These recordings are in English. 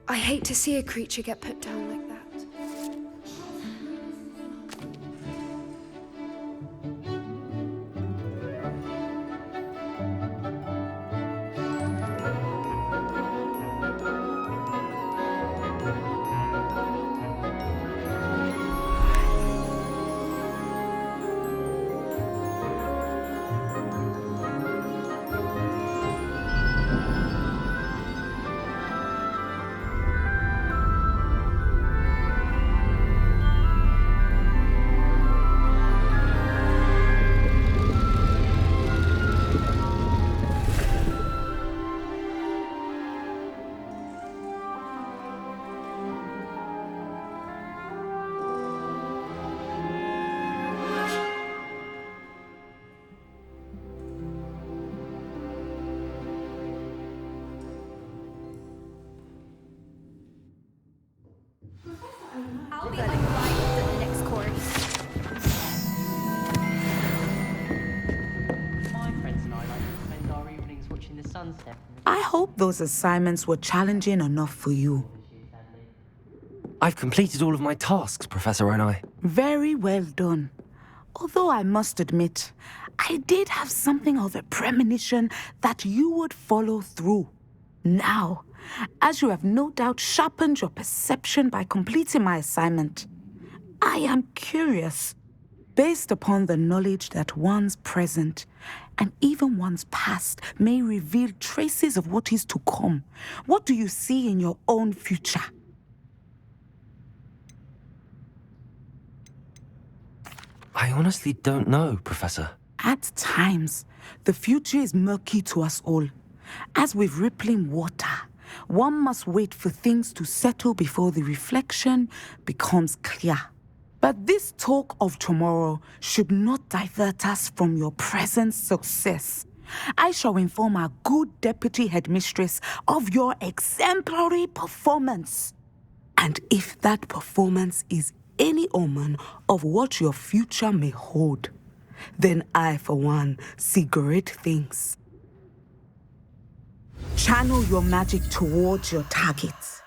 I hate to see a creature get put down like that. I'll be unrivaled in the next course. My friends and I like to spend our evenings watching the sunset. I hope those assignments were challenging enough for you. I've completed all of my tasks, Professor Onai. Very well done. Although I must admit, I did have something of a premonition that you would follow through. Now, as you have no doubt sharpened your perception by completing my assignment, I am curious, based upon the knowledge that one's present and even one's past may reveal traces of what is to come. What do you see in your own future? I honestly don't know, Professor. At times, the future is murky to us all. As with rippling water, one must wait for things to settle before the reflection becomes clear. But this talk of tomorrow should not divert us from your present success. I shall inform our good deputy headmistress of your exemplary performance. And if that performance is any omen of what your future may hold, then I, for one, see great things. Channel your magic towards your targets.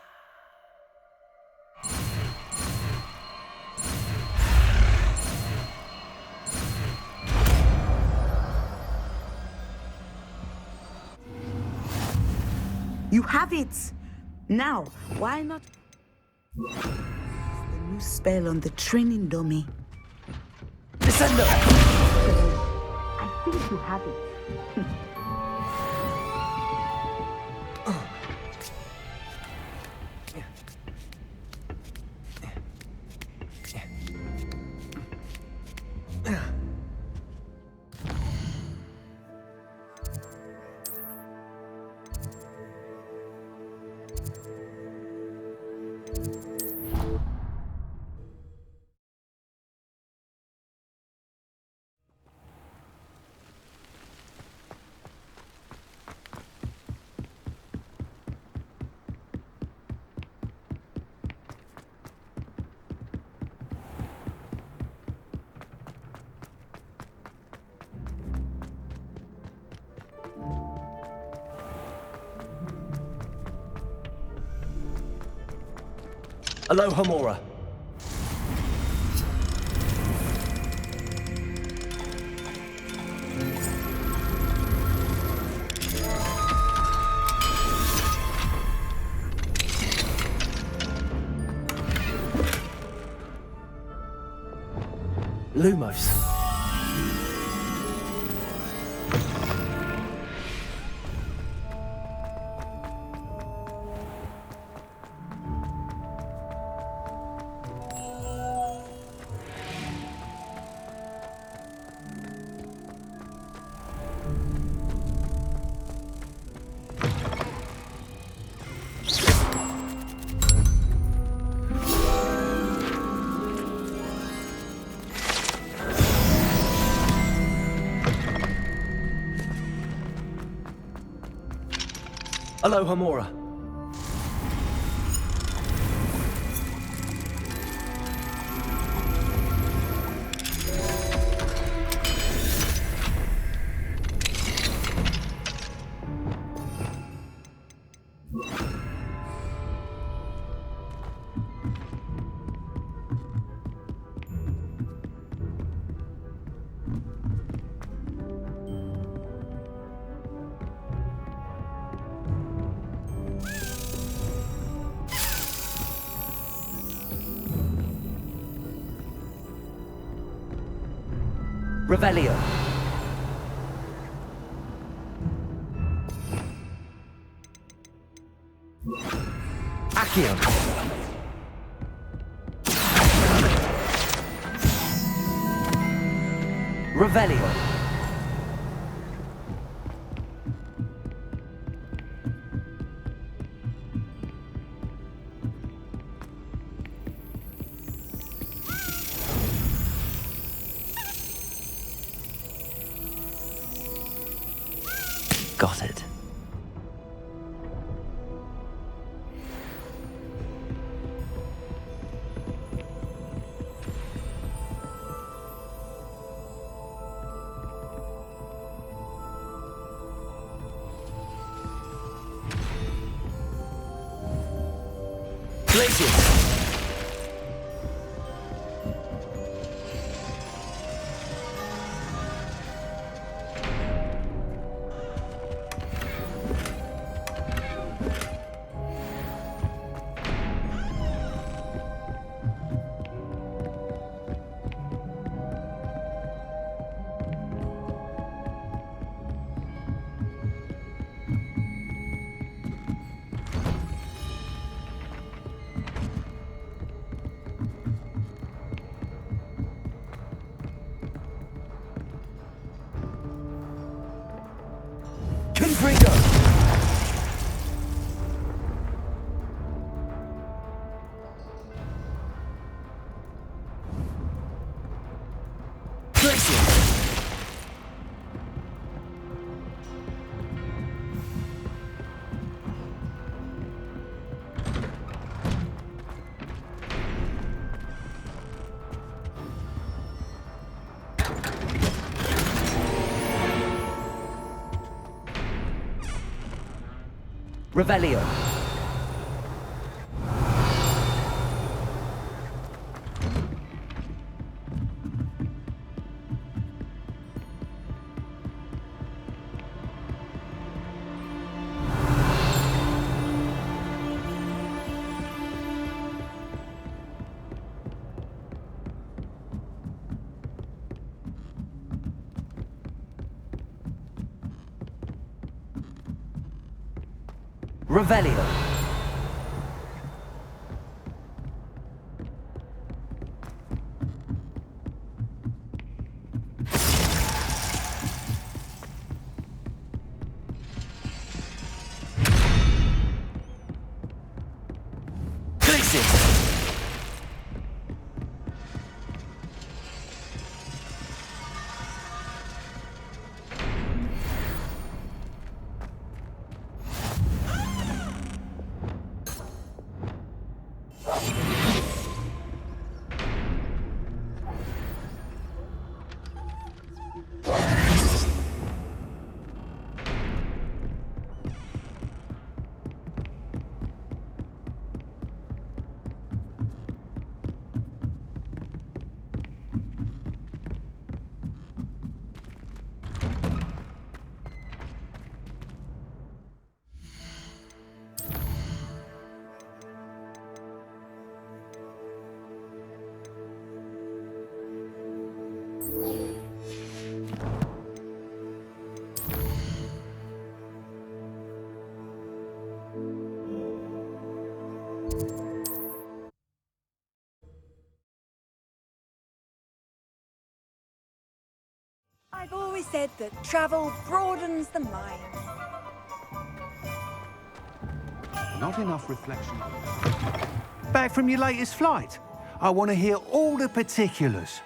You have it! Now, why not? The new spell on the training dummy. Descender! I think you have it. Aloha Mora. Lumos. Aloha Mora. Revelio. Accio. Revelio. Got it. Glacius. Confringo! Glacius! Revelio. Revelio. Glacius. I've always said that travel broadens the mind. Not enough reflection. Back from your latest flight? I want to hear all the particulars.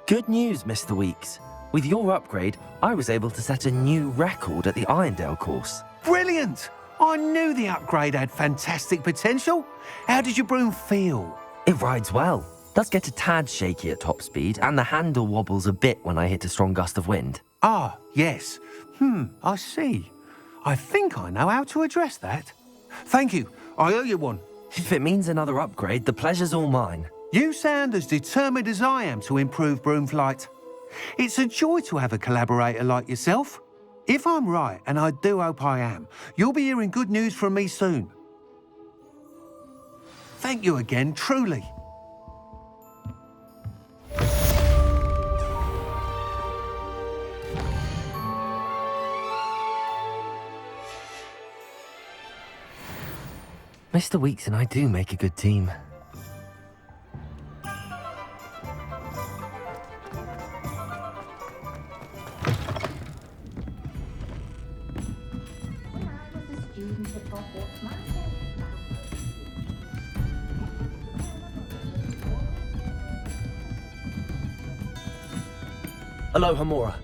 Good news, Mr. Weeks. With your upgrade, I was able to set a new record at the Irondale course. Brilliant! I knew the upgrade had fantastic potential. How did your broom feel? It rides well. Does get a tad shaky at top speed, and the handle wobbles a bit when I hit a strong gust of wind. Ah, yes. I see. I think I know how to address that. Thank you. I owe you one. If it means another upgrade, the pleasure's all mine. You sound as determined as I am to improve broom flight. It's a joy to have a collaborator like yourself. If I'm right, and I do hope I am, you'll be hearing good news from me soon. Thank you again, truly. Mr. Weeks and I do make a good team. Hello, Hamura.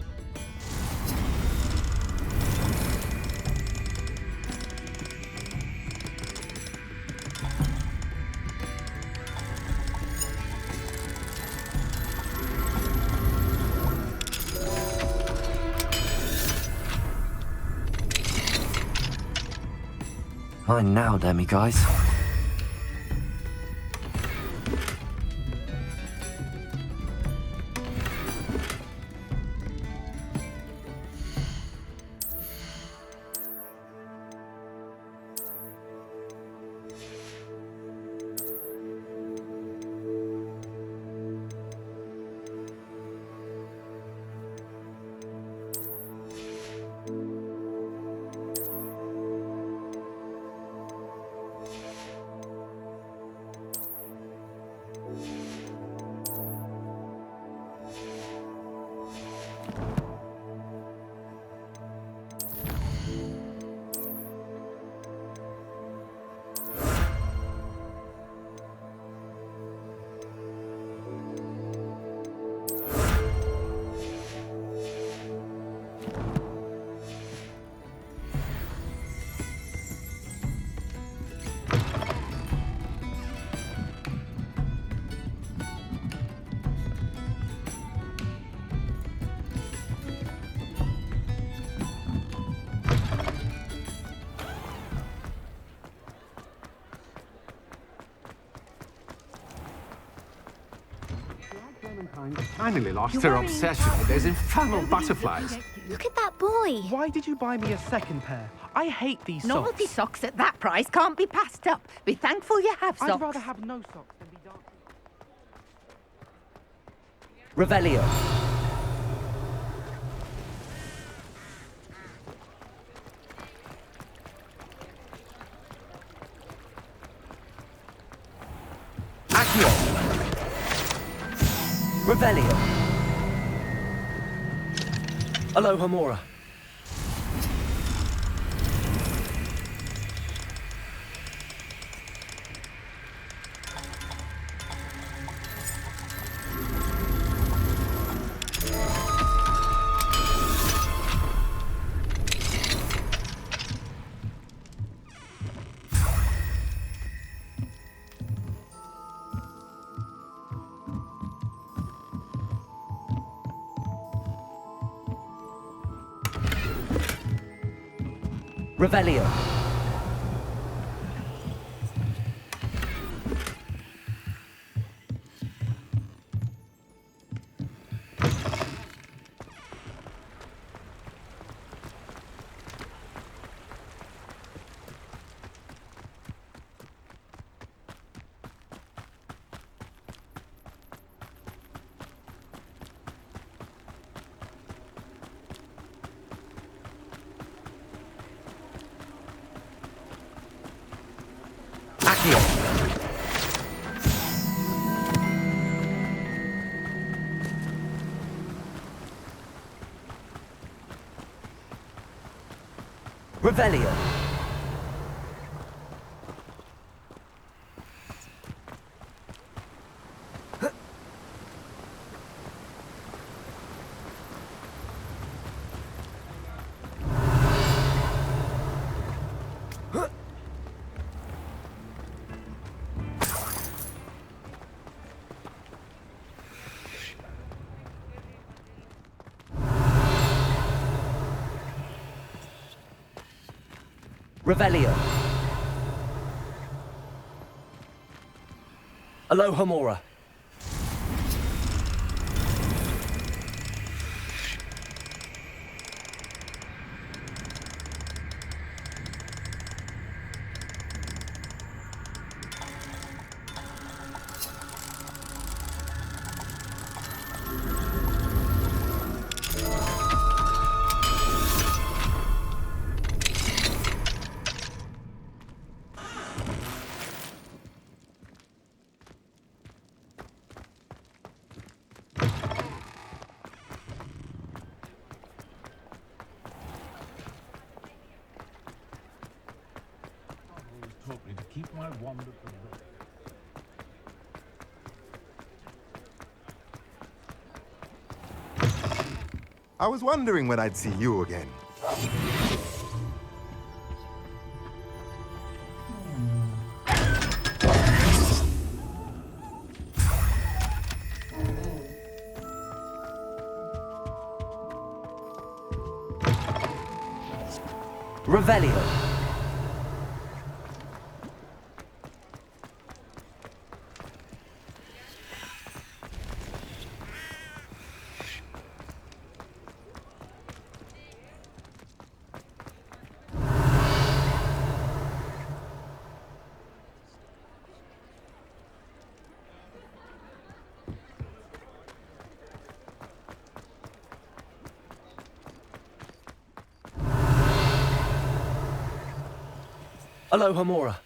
Fine now, Demi guys. Finally lost her obsession with those infernal butterflies. Look at that boy. Why did you buy me a second pair? I hate these socks. Novelty socks at that price can't be passed up. Be thankful you have socks. I'd rather have no socks than be dancing. Revelio. Accio. Revelio. Aloha Mora. Revelio. Accio. Revelio. Revelio. Alohomora. taught me to keep my wand at the ready. I was wondering when I'd see you again. Revelio. Alohomora.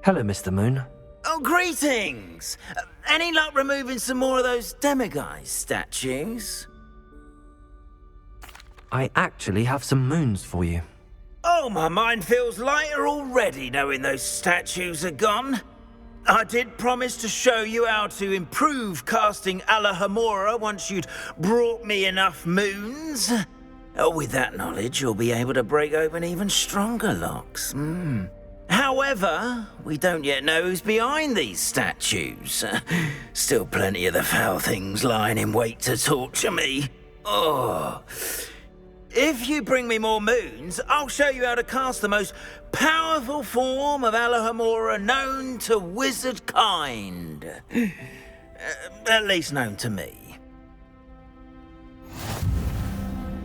Hello, Mr. Moon. Oh, greetings! Any luck removing some more of those demiguise statues? I actually have some moons for you. Oh, my mind feels lighter already knowing those statues are gone. I did promise to show you how to improve casting Alohomora once you'd brought me enough moons. Oh, with that knowledge, you'll be able to break open even stronger locks. However, we don't yet know who's behind these statues. Still plenty of the foul things lying in wait to torture me. Oh. If you bring me more moons, I'll show you how to cast the most powerful form of Alohomora known to wizard kind. At least known to me.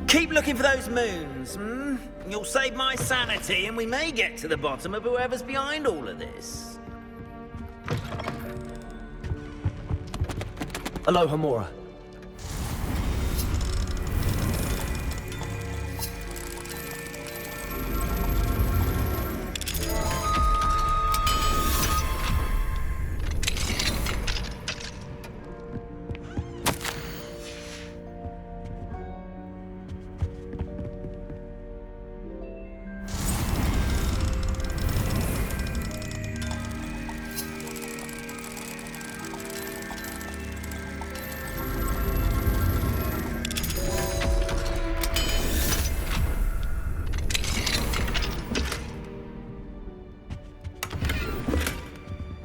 Keep looking for those moons, hmm? You'll save my sanity, and we may get to the bottom of whoever's behind all of this. Aloha Mora.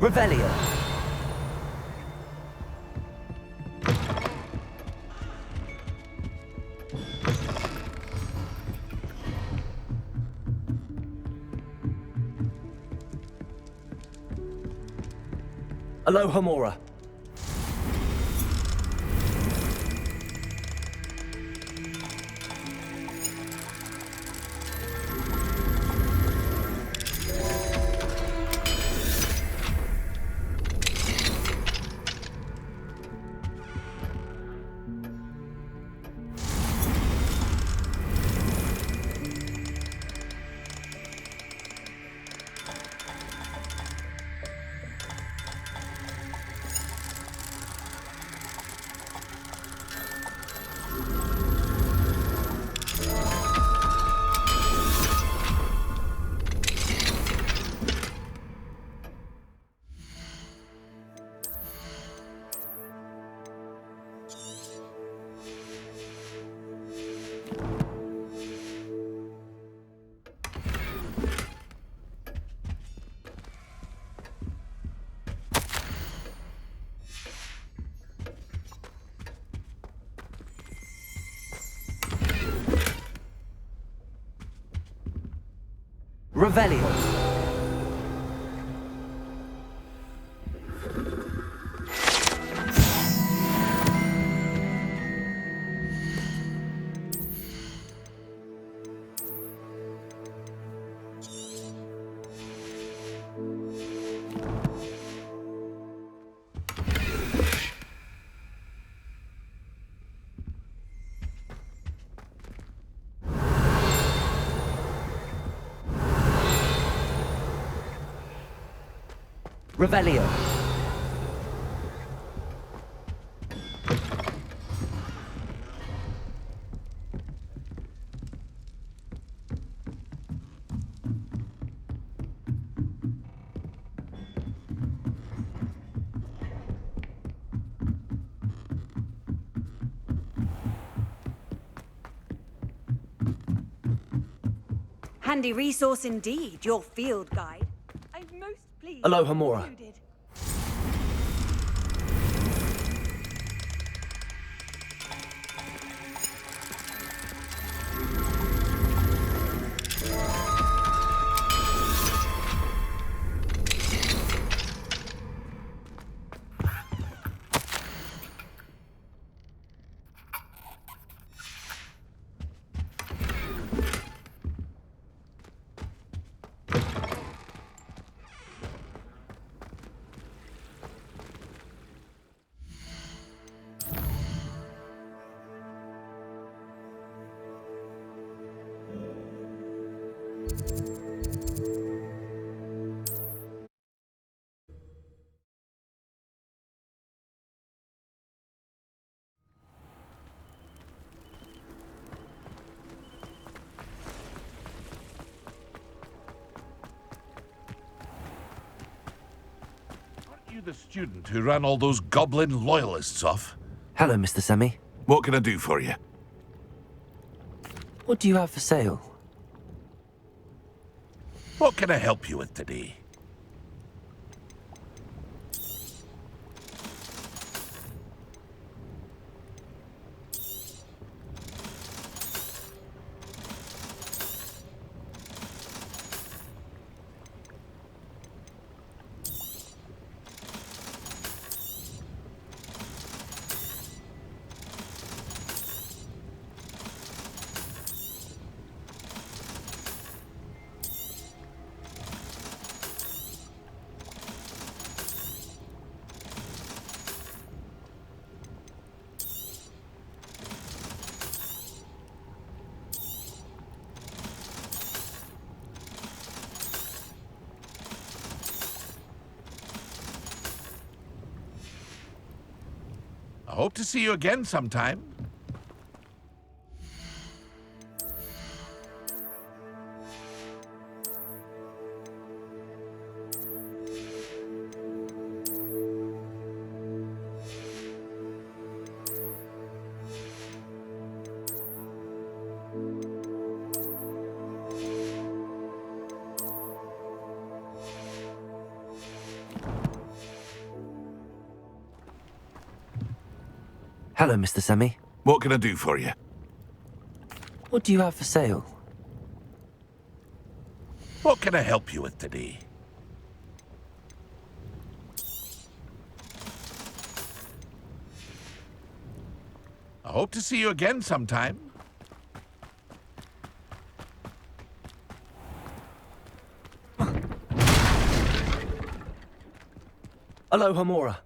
Revelio. Aloha Mora. Revelio. Revelio. Handy resource indeed, your field guide. I'm most pleased. Aloha Mora. included. Aren't you the student who ran all those goblin loyalists off? Hello, Mr. Semi. What can I do for you? What do you have for sale? What can I help you with today? I hope to see you again sometime. Hello, Mr. Semi. What can I do for you? What do you have for sale? What can I help you with today? I hope to see you again sometime. Hello, Hamura.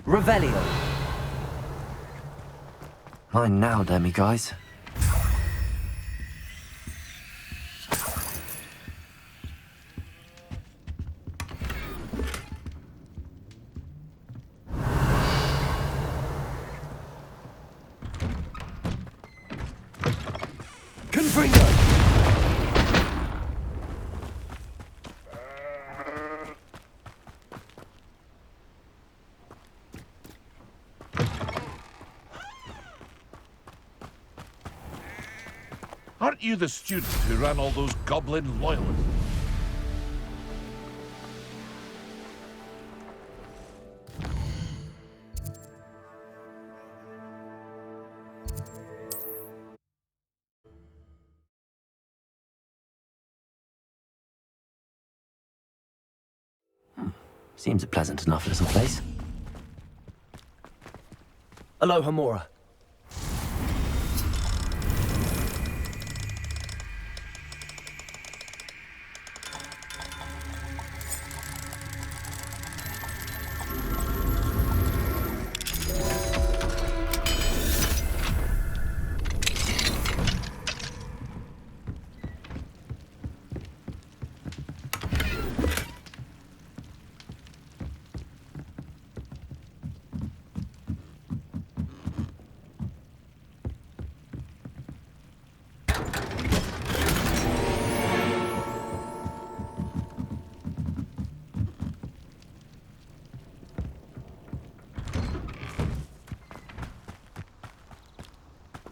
Revelio. Mine now, demi-guys. Confringo. Aren't you the student who ran all those goblin loyalists? Seems a pleasant enough little place. Hello, Hamura.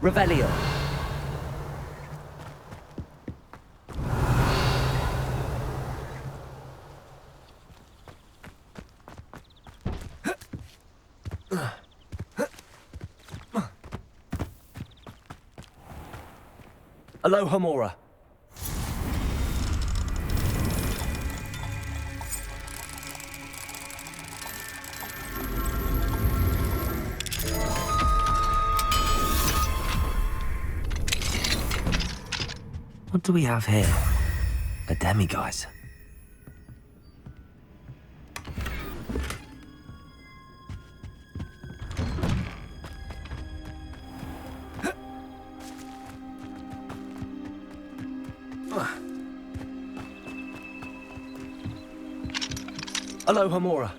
Revelio. Hello, Hamura. What do we have here? A demi-guise. Hello, Hamura.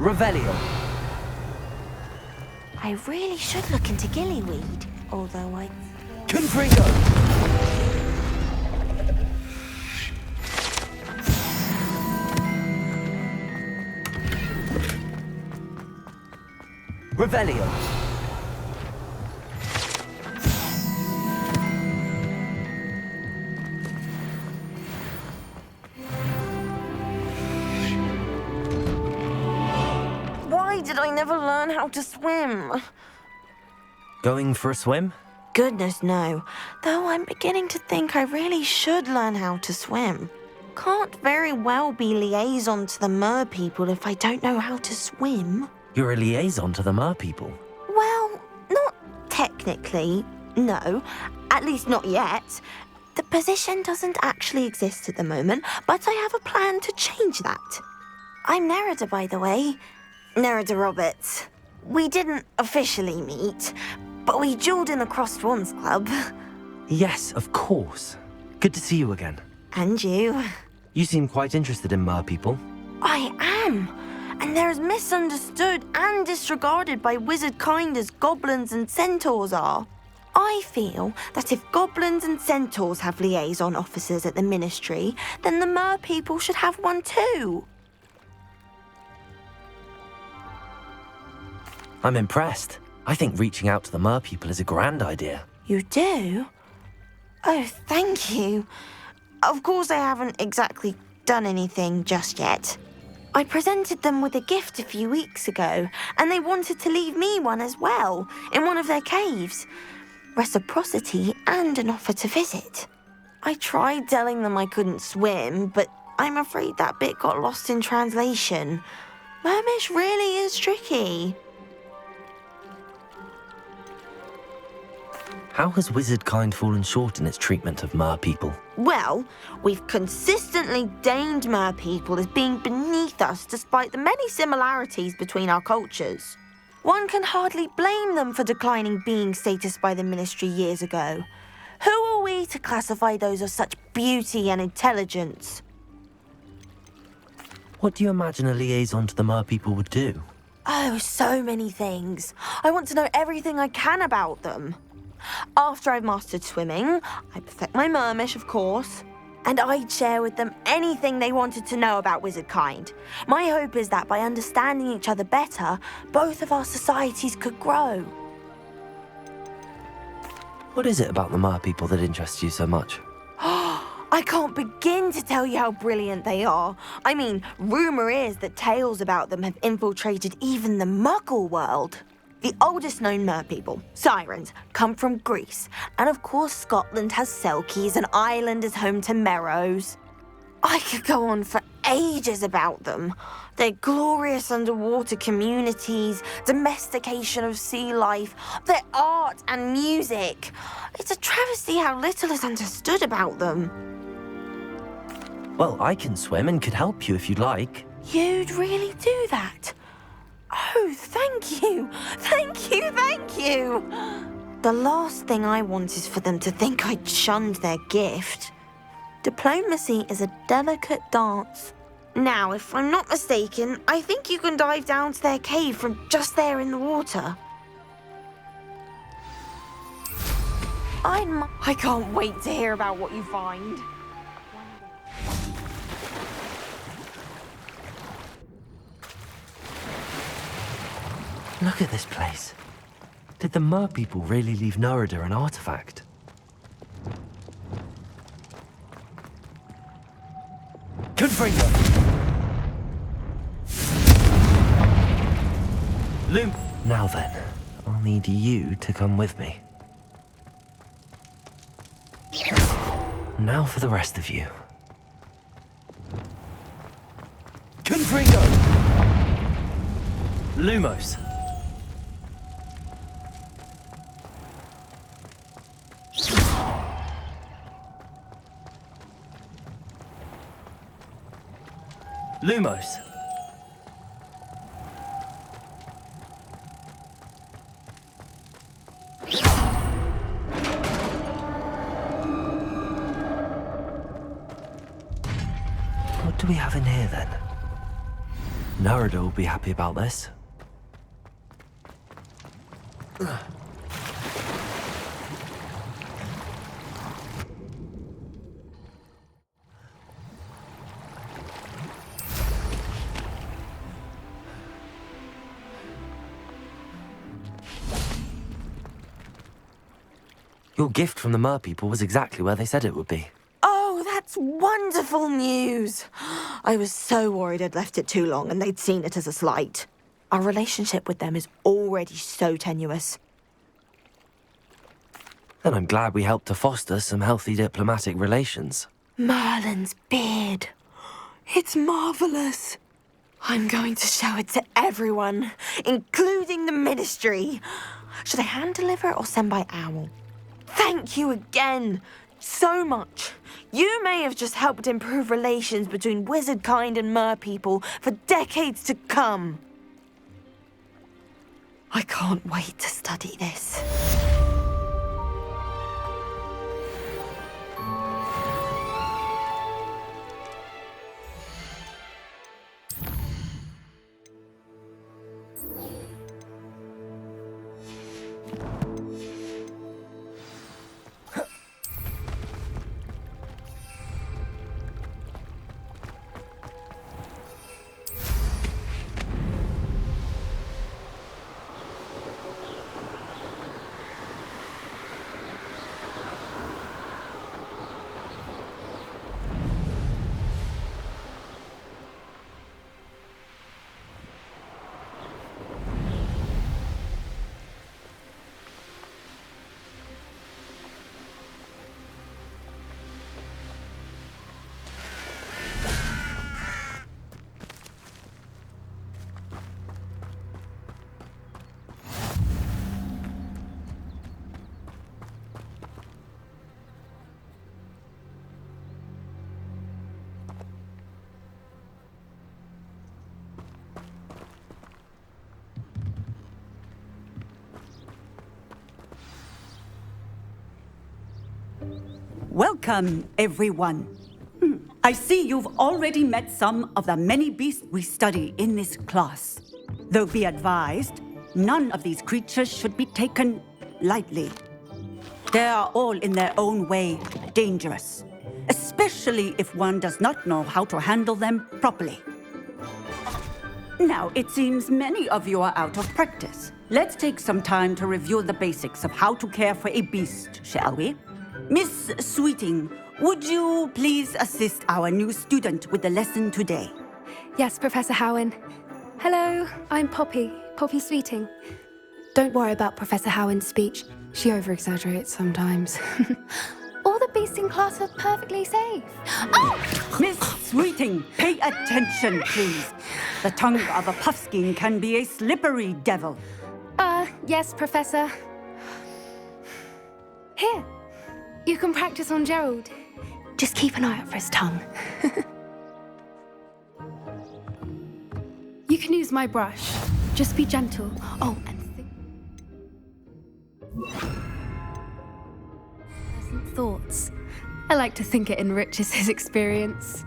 Revelio. I really should look into gillyweed, although I... Confringo. Revelio. Why did I never learn how to swim? Going for a swim? Goodness, no. Though I'm beginning to think I really should learn how to swim. Can't very well be liaison to the mer people if I don't know how to swim. You're a liaison to the mer people. Well, not technically, no. At least not yet. The position doesn't actually exist at the moment, but I have a plan to change that. I'm Nerida, by the way. Nerida Roberts. We didn't officially meet, but we duelled in the Crossed Wands Club. Yes, of course. Good to see you again. And you. You seem quite interested in mer people. I am. And they're as misunderstood and disregarded by wizard kind as goblins and centaurs are. I feel that if goblins and centaurs have liaison officers at the ministry, then the mer people should have one too. I'm impressed. I think reaching out to the mer people is a grand idea. You do? Oh, thank you. Of course I haven't exactly done anything just yet. I presented them with a gift a few weeks ago, and they wanted to leave me one as well, in one of their caves. Reciprocity and an offer to visit. I tried telling them I couldn't swim, but I'm afraid that bit got lost in translation. Mermish really is tricky. How has wizard kind fallen short in its treatment of mer people? Well, we've consistently deigned mer people as being beneath us despite the many similarities between our cultures. One can hardly blame them for declining being status by the ministry years ago. Who are we to classify those of such beauty and intelligence? What do you imagine a liaison to the mer people would do? Oh, so many things. I want to know everything I can about them. After I've mastered swimming, I perfect my mermish, of course, and I'd share with them anything they wanted to know about wizard kind. My hope is that by understanding each other better, both of our societies could grow. What is it about the mer people that interests you so much? I can't begin to tell you how brilliant they are. I mean, rumour is that tales about them have infiltrated even the Muggle world. The oldest known mer people, sirens, come from Greece. And of course Scotland has Selkies and Ireland is home to Merrows. I could go on for ages about them. Their glorious underwater communities, domestication of sea life, their art and music. It's a travesty how little is understood about them. Well, I can swim and could help you if you'd like. You'd really do that? Oh, thank you! Thank you, thank you! The last thing I want is for them to think I'd shunned their gift. Diplomacy is a delicate dance. Now, if I'm not mistaken, I think you can dive down to their cave from just there in the water. I can't wait to hear about what you find. Look at this place. Did the mer people really leave Nerida an artifact? Confringo! Loom! Now then, I'll need you to come with me. Now for the rest of you. Confringo! Lumos! Lumos. What do we have in here then? Narada will be happy about this. Your gift from the Mer people was exactly where they said it would be. Oh, that's wonderful news. I was so worried I'd left it too long and they'd seen it as a slight. Our relationship with them is already so tenuous. And I'm glad we helped to foster some healthy diplomatic relations. Merlin's beard. It's marvelous. I'm going to show it to everyone, including the Ministry. Should I hand deliver it or send by owl? Thank you again so much. You may have just helped improve relations between wizard kind and mer people for decades to come. I can't wait to study this. Welcome, everyone. I see you've already met some of the many beasts we study in this class. Though be advised, none of these creatures should be taken lightly. They are all in their own way dangerous, especially if one does not know how to handle them properly. Now, it seems many of you are out of practice. Let's take some time to review the basics of how to care for a beast, shall we? Miss Sweeting, would you please assist our new student with the lesson today? Yes, Professor Howen. Hello, I'm Poppy Sweeting. Don't worry about Professor Howen's speech. She over-exaggerates sometimes. All the beasts in class are perfectly safe. Oh! Miss Sweeting, pay attention, please. The tongue of a puffskein can be a slippery devil. Yes, Professor. Here, you can practice on Gerald. Just keep an eye out for his tongue. You can use my brush. Just be gentle. Oh, and think. Pleasant thoughts. I like to think it enriches his experience.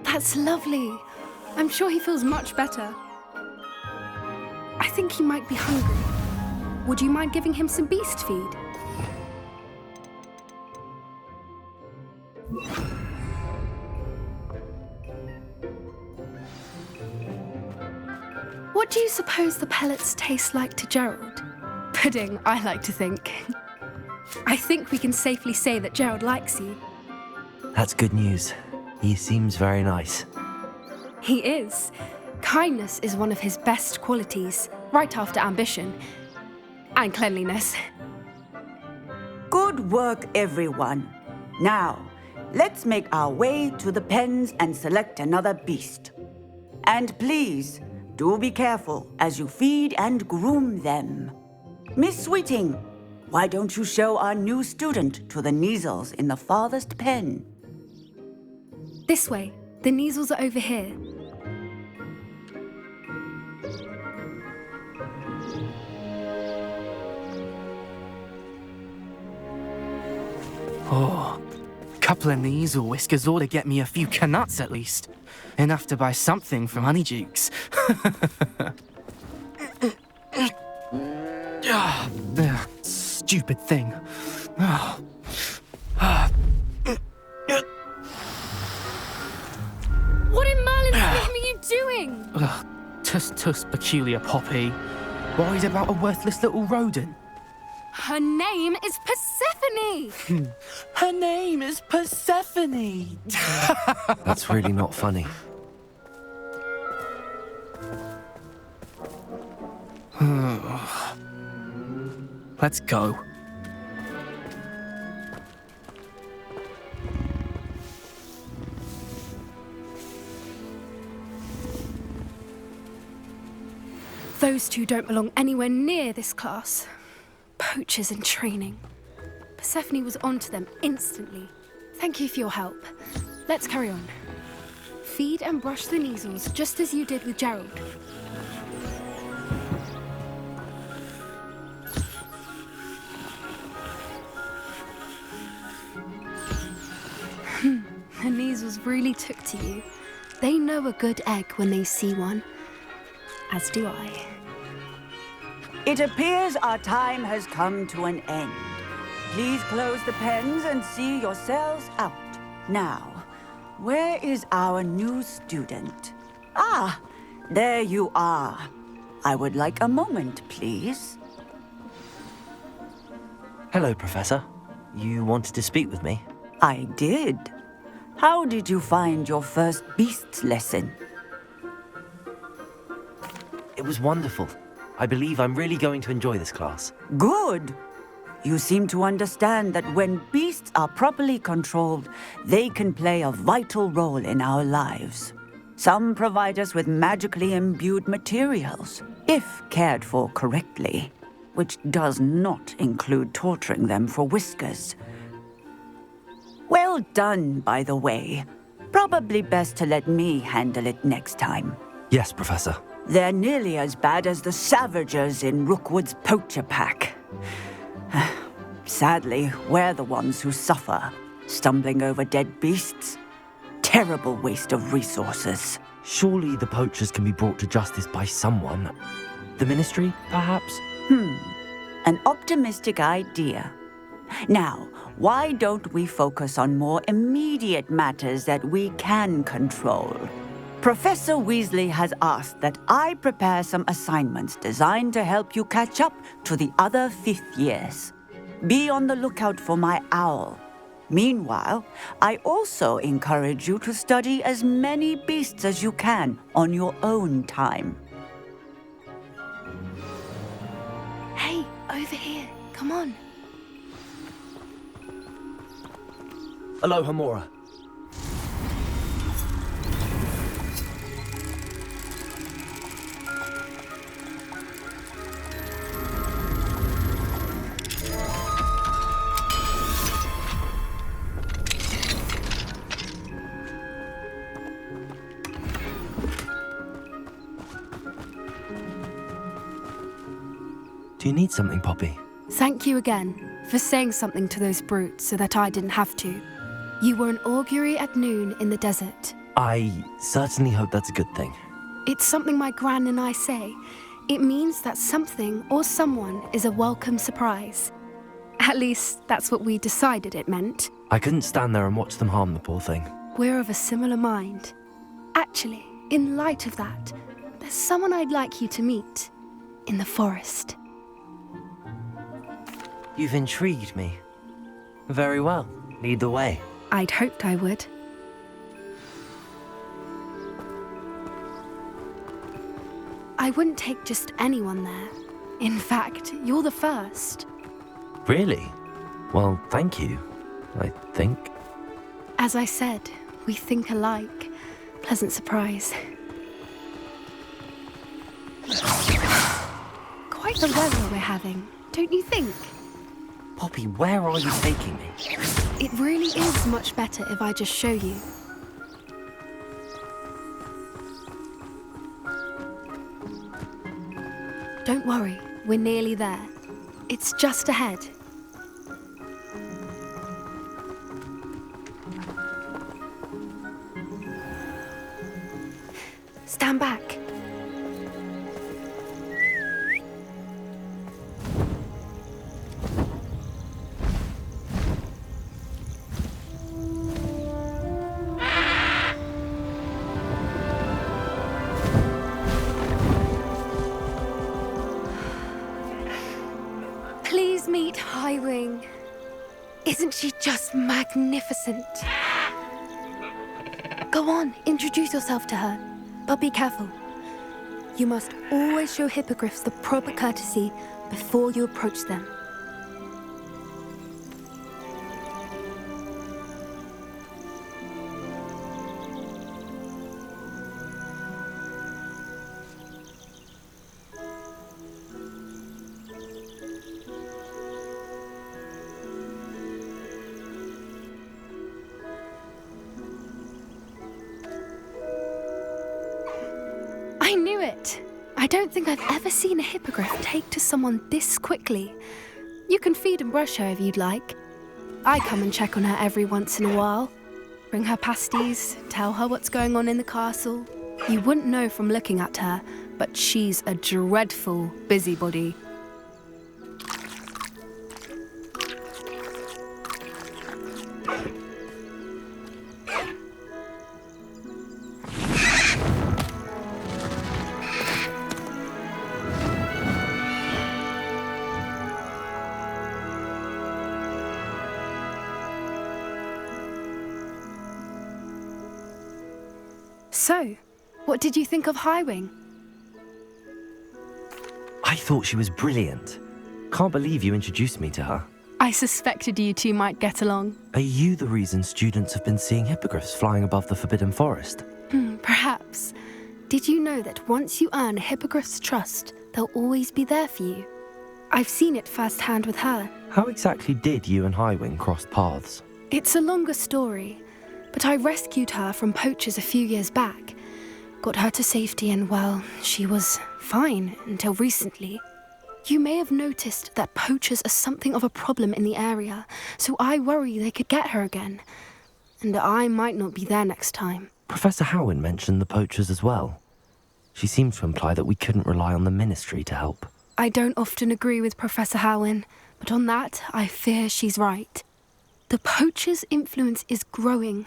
That's lovely. I'm sure he feels much better. I think he might be hungry. Would you mind giving him some beast feed? What do you suppose the pellets taste like to Gerald? Pudding, I like to think. I think we can safely say that Gerald likes you. That's good news. He seems very nice. He is. Kindness is one of his best qualities, right after ambition. And cleanliness. Good work, everyone. Now, let's make our way to the pens and select another beast. And please, do be careful as you feed and groom them. Miss Sweeting, why don't you show our new student to the Kneazles in the farthest pen? This way. The Kneazles are over here. Oh, a couple of Neasel whiskers ought to get me a few canuts at least. Enough to buy something from Honeydukes. Stupid thing. What in Merlin's name are you doing? Tuss, peculiar Poppy. Worried about a worthless little rodent? Her name is Persephone! Her name is Persephone! That's really not funny. Let's go. Those two don't belong anywhere near this class. Poachers in training. Persephone was onto them instantly. Thank you for your help. Let's carry on. Feed and brush the Neasels just as you did with Gerald. The Neasels really took to you. They know a good egg when they see one. As do I. It appears our time has come to an end. Please close the pens and see yourselves out. Now, where is our new student? Ah, there you are. I would like a moment, please. Hello, Professor. You wanted to speak with me? I did. How did you find your first beasts lesson? It was wonderful. I believe I'm really going to enjoy this class. Good. You seem to understand that when beasts are properly controlled, they can play a vital role in our lives. Some provide us with magically imbued materials, if cared for correctly, which does not include torturing them for whiskers. Well done, by the way. Probably best to let me handle it next time. Yes, Professor. They're nearly as bad as the Savagers in Rookwood's poacher pack. Sadly, we're the ones who suffer, stumbling over dead beasts. Terrible waste of resources. Surely the poachers can be brought to justice by someone. The Ministry, perhaps? An optimistic idea. Now, why don't we focus on more immediate matters that we can control? Professor Weasley has asked that I prepare some assignments designed to help you catch up to the other fifth years. Be on the lookout for my owl. Meanwhile, I also encourage you to study as many beasts as you can on your own time. Hey, over here. Come on. Alohomora. Do you need something, Poppy? Thank you again for saying something to those brutes so that I didn't have to. You were an augury at noon in the desert. I certainly hope that's a good thing. It's something my gran and I say. It means that something or someone is a welcome surprise. At least, that's what we decided it meant. I couldn't stand there and watch them harm the poor thing. We're of a similar mind. Actually, in light of that, there's someone I'd like you to meet. In the forest. You've intrigued me. Very well. Lead the way. I'd hoped I would. I wouldn't take just anyone there. In fact, you're the first. Really? Well, thank you, I think. As I said, we think alike. Pleasant surprise. Quite the weather we're having, don't you think? Poppy, where are you taking me? It really is much better if I just show you. Don't worry, we're nearly there. It's just ahead. stand back. Please meet Highwing. Isn't she just magnificent? Go on, introduce yourself to her. But be careful. You must always show hippogriffs the proper courtesy before you approach them. I knew it! I don't think I've ever seen a hippogriff take to someone this quickly. You can feed and brush her if you'd like. I come and check on her every once in a while. Bring her pasties, tell her what's going on in the castle. You wouldn't know from looking at her, but she's a dreadful busybody. So, what did you think of Highwing? I thought she was brilliant. Can't believe you introduced me to her. I suspected you two might get along. Are you the reason students have been seeing hippogriffs flying above the Forbidden Forest? Perhaps. Did you know that once you earn a hippogriff's trust, they'll always be there for you? I've seen it firsthand with her. How exactly did you and Highwing cross paths? It's a longer story, but I rescued her from poachers a few years back. Got her to safety and, well, she was fine until recently. You may have noticed that poachers are something of a problem in the area, so I worry they could get her again. And I might not be there next time. Professor Howen mentioned the poachers as well. She seemed to imply that we couldn't rely on the Ministry to help. I don't often agree with Professor Howen, but on that, I fear she's right. The poachers' influence is growing.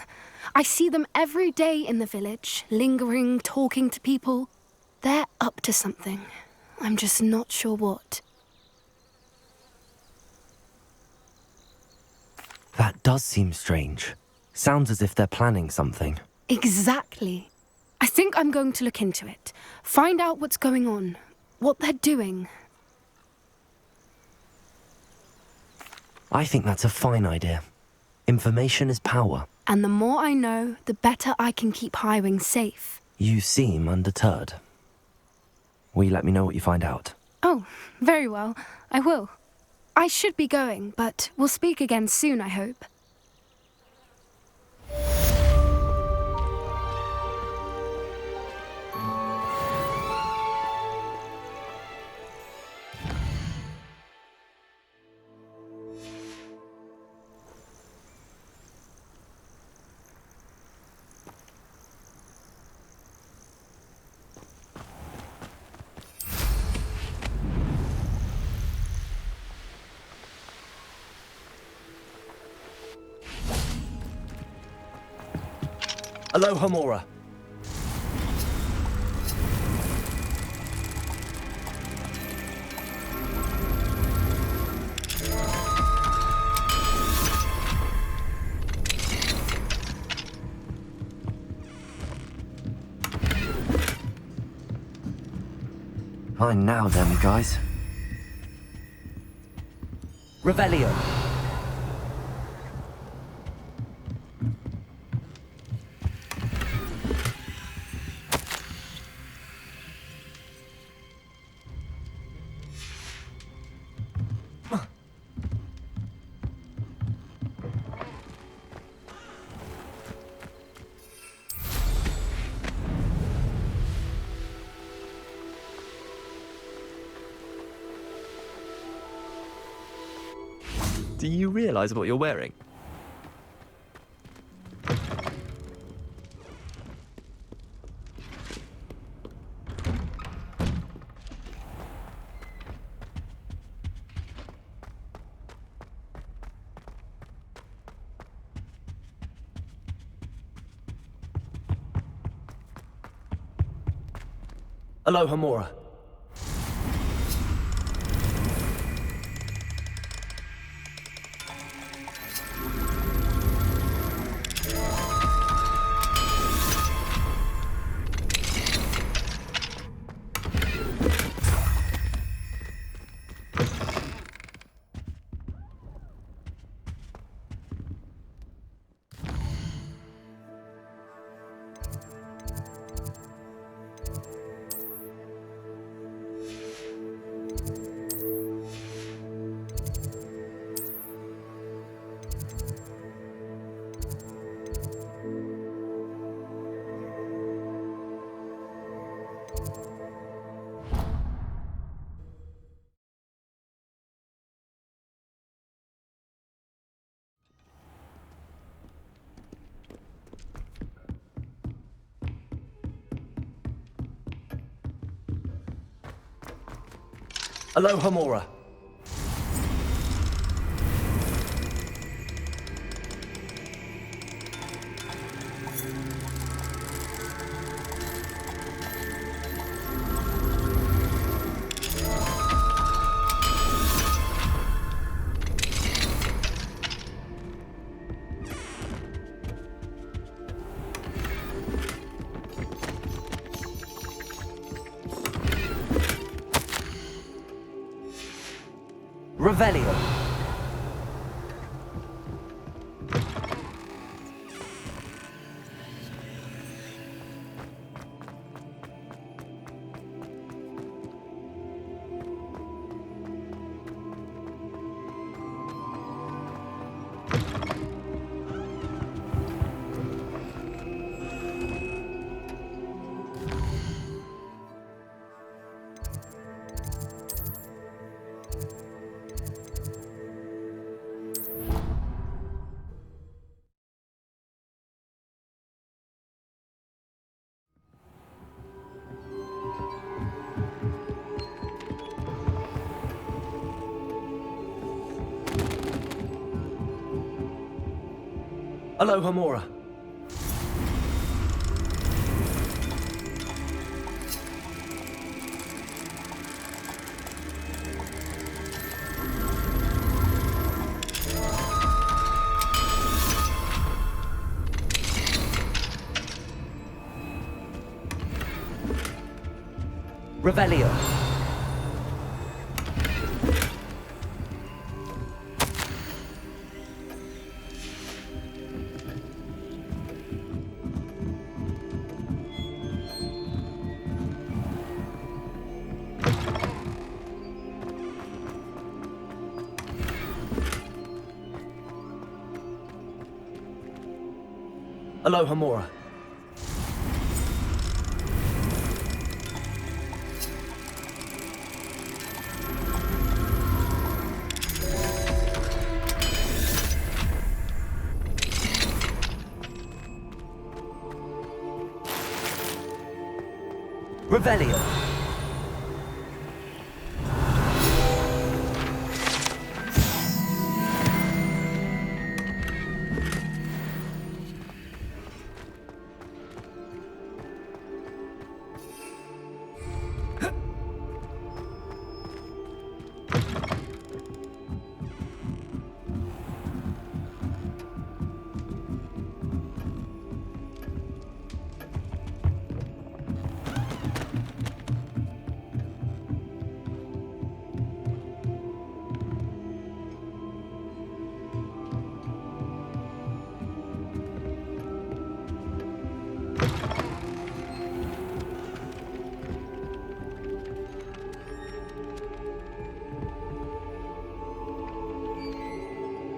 I see them every day in the village, lingering, talking to people. They're up to something. I'm just not sure what. That does seem strange. Sounds as if they're planning something. Exactly. I think I'm going to look into it. Find out what's going on, what they're doing. I think that's a fine idea. Information is power. And the more I know, the better I can keep Highwing safe. You seem undeterred. Will you let me know what you find out? Oh, very well. I will. I should be going, but we'll speak again soon, I hope. Aloha Mora. Fine now then, guys. Revelio. Do you realize what you're wearing? Alohomora. Alohomora. Revelio. Alohomora. Revelio. Alohomora. Revelio.